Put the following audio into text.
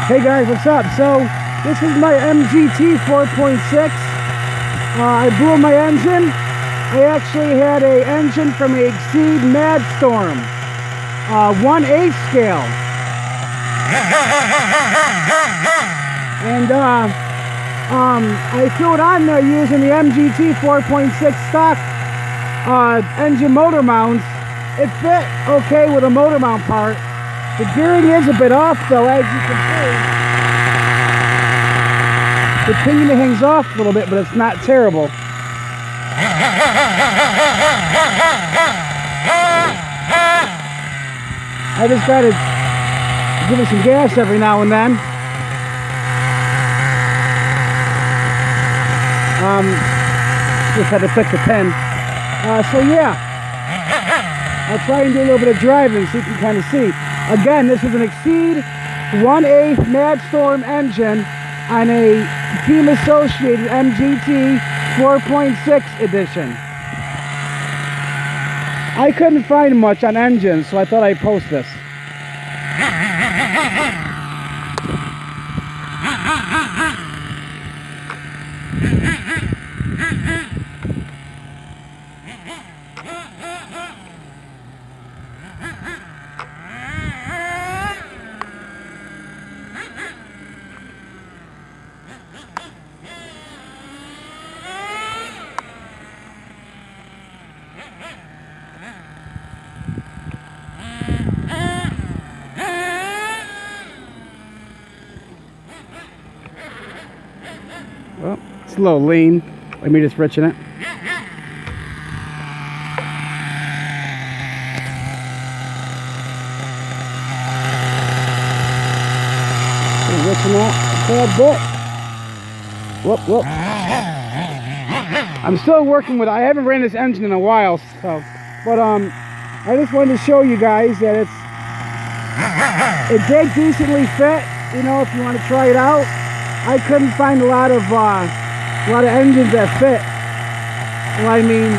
Hey guys, what's up? So this is my MGT 4.6. I blew my engine. I actually had a engine from a Exceed Madstorm 1/8 scale, and I threw it on there using the MGT 4.6 stock engine motor mounts. It fit okay with a motor mount part. The gearing is a bit off though, as you can see. The pinion hangs off a little bit, but it's not terrible. I just gotta give it some gas every now and then. Just had to fix a pin. So yeah, I'll try and do a little bit of driving so you can kind of see. Again, this is an Exceed 1/8 Madstorm engine on a Team Associated MGT 4.6 edition. I couldn't find much on engines, so I thought I'd post this. Well, it's a little lean. Let me just richen it. Richen that a bad bit. Whoop, whoop. I'm still working with it. I haven't ran this engine in a while, so. But I just wanted to show you guys that it did decently fit. You know, if you want to try it out. I couldn't find a lot of engines that fit. Well, I mean,